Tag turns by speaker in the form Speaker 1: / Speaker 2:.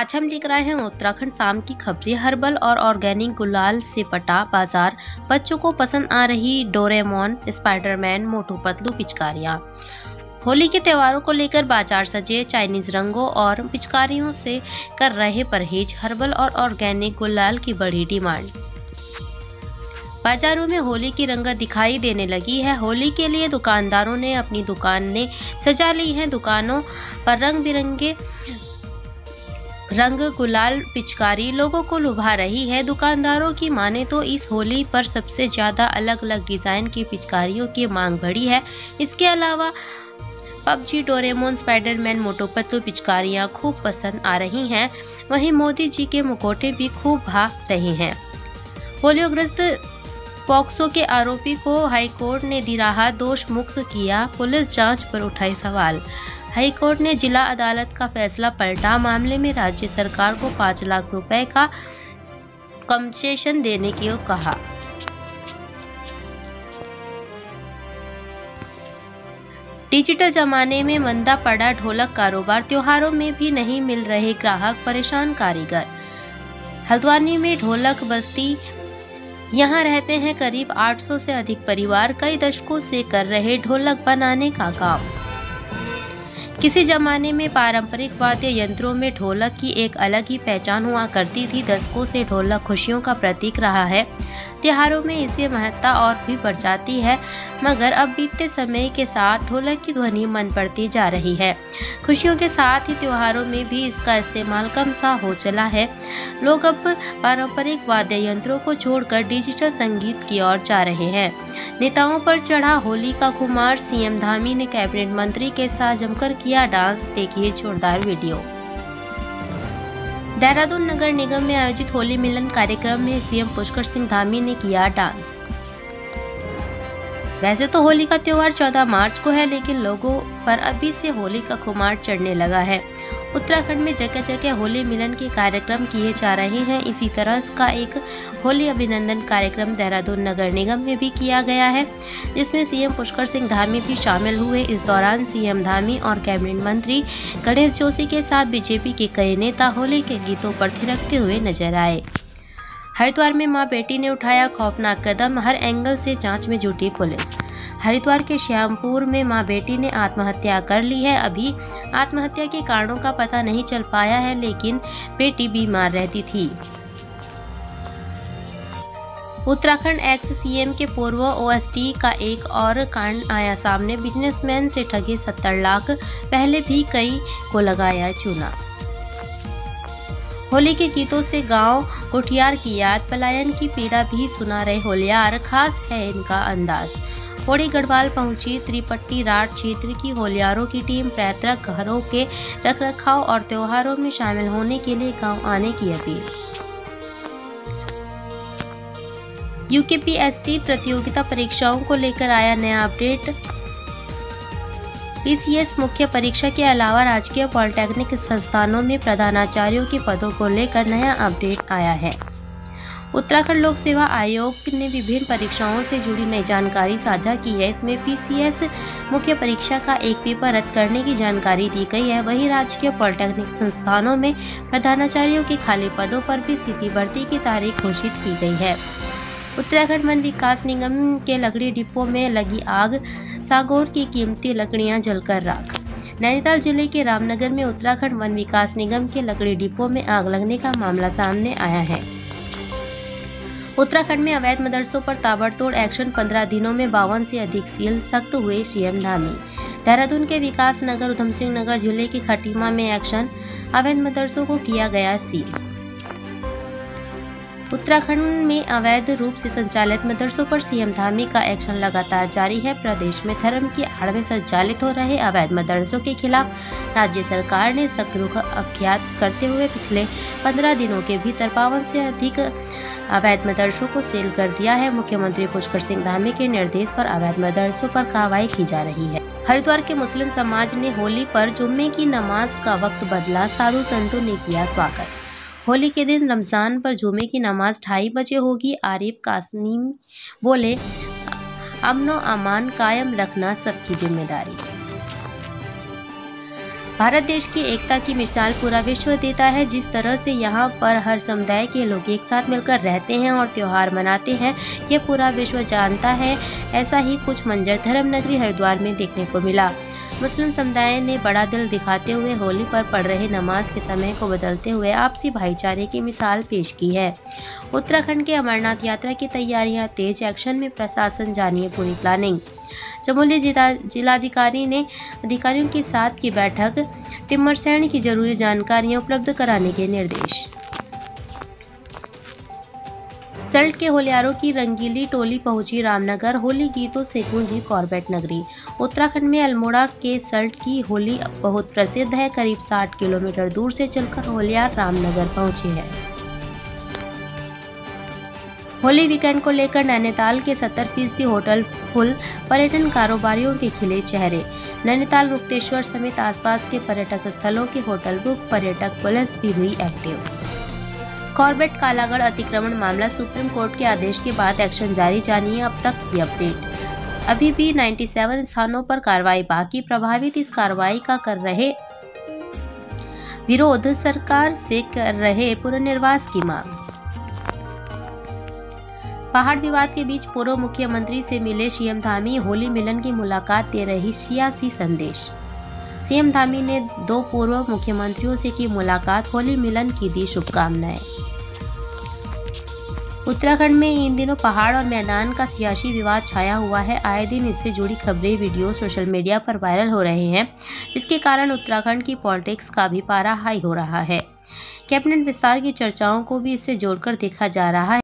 Speaker 1: आज हम लेकर आए हैं उत्तराखंड शाम की खबरें। हर्बल और ऑर्गेनिक गुलाल से पटा बाजार, बच्चों को पसंद आ रही डोरेमोन, स्पाइडरमैन, मोटू पतलू पिचकारियां। होली के त्योहारों को लेकर बाजार सजे, चाइनीज रंगों और पिचकारियों से कर रहे परहेज। हर्बल और ऑर्गेनिक गुलाल की बढ़ी डिमांड। बाजारों में होली की रंगत दिखाई देने लगी है। होली के लिए दुकानदारों ने अपनी दुकानें सजा ली हैं। दुकानों पर रंग बिरंगे रंग गुलाल पिचकारी लोगों को लुभा रही है। दुकानदारों की माने तो इस होली पर सबसे ज्यादा अलग अलग डिजाइन की पिचकारियों की मांग बढ़ी है। इसके अलावा PUBG, Doraemon, Spiderman, Motu Patlu पिचकारियां खूब पसंद आ रही हैं। वहीं मोदी जी के मुखौटे भी खूब भा रहे हैं। पोलियोग्रस्त पॉक्सो के आरोपी को हाईकोर्ट ने दी राहत, दोष मुक्त किया। पुलिस जांच पर उठाए सवाल। हाईकोर्ट ने जिला अदालत का फैसला पलटा। मामले में राज्य सरकार को 5 लाख रुपए का कंसेशन देने की कहा। डिजिटल जमाने में मंदा पड़ा ढोलक कारोबार, त्योहारों में भी नहीं मिल रहे ग्राहक, परेशान कारीगर। हल्द्वानी में ढोलक बस्ती, यहाँ रहते हैं करीब 800 से अधिक परिवार, कई दशकों से कर रहे ढोलक बनाने का काम। किसी जमाने में पारंपरिक वाद्य यंत्रों में ढोलक की एक अलग ही पहचान हुआ करती थी। दशकों से ढोलक खुशियों का प्रतीक रहा है। त्योहारों में इसकी महत्ता और भी बढ़ जाती है, मगर अब बीतते समय के साथ ढोलक की ध्वनि मन पड़ती जा रही है। खुशियों के साथ ही त्योहारों में भी इसका इस्तेमाल कम सा हो चला है। लोग अब पारंपरिक वाद्य यंत्रों को छोड़कर डिजिटल संगीत की ओर जा रहे हैं। नेताओं पर चढ़ा होली का खुमार, सीएम धामी ने कैबिनेट मंत्री के साथ जमकर किया डांस। देखिए जोरदार वीडियो। देहरादून नगर निगम में आयोजित होली मिलन कार्यक्रम में सीएम पुष्कर सिंह धामी ने किया डांस। वैसे तो होली का त्योहार 14 मार्च को है, लेकिन लोगों पर अभी से होली का खुमार चढ़ने लगा है। उत्तराखंड में जगह जगह होली मिलन के कार्यक्रम किए जा रहे हैं। इसी तरह का एक होली अभिनंदन कार्यक्रम देहरादून नगर निगम में भी किया गया है, जिसमें सीएम पुष्कर सिंह धामी भी शामिल हुए। इस दौरान सीएम धामी और कैबिनेट मंत्री गणेश जोशी के साथ बीजेपी के कई नेता होली के गीतों पर थिरकते हुए नजर आए। हरिद्वार में मां बेटी ने उठाया खौफनाक कदम, हर एंगल से जांच में जुटी पुलिस। हरिद्वार के श्यामपुर में मां बेटी ने आत्महत्या कर ली है। अभी आत्महत्या के कारणों का पता नहीं चल पाया है, लेकिन बेटी बीमार रहती थी। उत्तराखंड एक्स सीएम के पूर्व ओएसडी का एक और कांड आया सामने। बिजनेसमैन से ठगे 70 लाख, पहले भी कई को लगाया चूना। होली के गीतों से गांव कोठियार की याद, पलायन की पीड़ा भी सुना रहे होलियार, खास है इनका अंदाज। पौड़ी गढ़वाल पहुंची त्रिपट्टी राट क्षेत्र की होलियारों की टीम। पैतृक घरों के रखरखाव और त्योहारों में शामिल होने के लिए गांव आने की अपील। यूकेपीएससी प्रतियोगिता परीक्षाओं को लेकर आया नया अपडेट। पीसीएस मुख्य परीक्षा के अलावा राजकीय पॉलिटेक्निक संस्थानों में प्रधानाचार्यों के पदों को लेकर नया अपडेट आया है। उत्तराखंड लोक सेवा आयोग ने विभिन्न परीक्षाओं से जुड़ी नई जानकारी साझा की है। इसमें पीसीएस मुख्य परीक्षा का एक पेपर रद्द करने की जानकारी दी गई है। वहीं राजकीय पॉलिटेक्निक संस्थानों में प्रधानाचार्यों के खाली पदों पर भी सीधी भर्ती की तारीख घोषित की गई है। उत्तराखंड वन विकास निगम के लकड़ी डिपो में लगी आग, सागौन की कीमती लकड़ियां जलकर राख। नैनीताल जिले के रामनगर में उत्तराखंड वन विकास निगम के लकड़ी डिपो में आग लगने का मामला सामने आया है। उत्तराखंड में अवैध मदरसों पर ताबड़तोड़ एक्शन, 15 दिनों में 52 से अधिक सील, सख्त हुए सीएम धामी। देहरादून के विकास नगर, उधम सिंह नगर जिले के खटीमा में एक्शन, अवैध मदरसों को किया गया सील। उत्तराखंड में अवैध रूप से संचालित मदरसों पर सीएम धामी का एक्शन लगातार जारी है। प्रदेश में धर्म की आड़ में संचालित हो रहे अवैध मदरसों के खिलाफ राज्य सरकार ने सख्त रुख अख्तियार करते हुए पिछले 15 दिनों के भीतर 52 से अधिक अवैध मदरसों को सील कर दिया है। मुख्यमंत्री पुष्कर सिंह धामी के निर्देश पर अवैध मदरसों पर कार्रवाई की जा रही है। हरिद्वार के मुस्लिम समाज ने होली पर जुम्मे की नमाज का वक्त बदला, साधु संतों ने किया स्वागत। होली के दिन रमजान पर जुमे की नमाज 2:30 बजे होगी। आरिफ कासिम बोले, अमनो अमान कायम रखना सबकी जिम्मेदारी। भारत देश की एकता की मिसाल पूरा विश्व देता है। जिस तरह से यहाँ पर हर समुदाय के लोग एक साथ मिलकर रहते हैं और त्योहार मनाते हैं, ये पूरा विश्व जानता है। ऐसा ही कुछ मंजर धर्म नगरी हरिद्वार में देखने को मिला। मुस्लिम समुदाय ने बड़ा दिल दिखाते हुए होली पर पढ़ रहे नमाज के समय को बदलते हुए आपसी भाईचारे की मिसाल पेश की है। उत्तराखंड के अमरनाथ यात्रा की तैयारियां तेज, एक्शन में प्रशासन, जानिए पूरी प्लानिंग। चमोली जिलाधिकारी ने अधिकारियों के साथ की बैठक, टिम्मरसैंण की जरूरी जानकारियां उपलब्ध कराने के निर्देश। सल्ट के होलियारों की रंगीली टोली पहुंची रामनगर, होली गीतों से गूंजी कॉर्बेट नगरी। उत्तराखंड में अल्मोड़ा के सल्ट की होली बहुत प्रसिद्ध है। करीब 60 किलोमीटर दूर से चलकर होलियार रामनगर पहुंचे हैं। होली वीकेंड को लेकर नैनीताल के 70% होटल फुल, पर्यटन कारोबारियों के खिले चेहरे। नैनीताल, मुक्तेश्वर समेत आसपास के पर्यटक स्थलों के होटल बुक, पर्यटक पुलिस भी हुई एक्टिव। कॉर्बेट कालागढ़ अतिक्रमण मामला, सुप्रीम कोर्ट के आदेश के बाद एक्शन जारी, जानिए अब तक की अपडेट। अभी भी 97 स्थानों पर कार्रवाई बाकी, प्रभावित इस कार्रवाई का कर रहे विरोध, सरकार से कर रहे पुनर्निर्वास की मांग। पहाड़ विवाद के बीच पूर्व मुख्यमंत्री से मिले सीएम धामी, होली मिलन की मुलाकात दे रही सियासी संदेश। सीएम धामी ने 2 पूर्व मुख्यमंत्रियों से की मुलाकात, होली मिलन की दी शुभकामनाएं। उत्तराखंड में इन दिनों पहाड़ और मैदान का सियासी विवाद छाया हुआ है। आए दिन इससे जुड़ी खबरें, वीडियो सोशल मीडिया पर वायरल हो रहे हैं, जिसके कारण उत्तराखंड की पॉलिटिक्स का भी पारा हाई हो रहा है। कैबिनेट विस्तार की चर्चाओं को भी इससे जोड़कर देखा जा रहा है।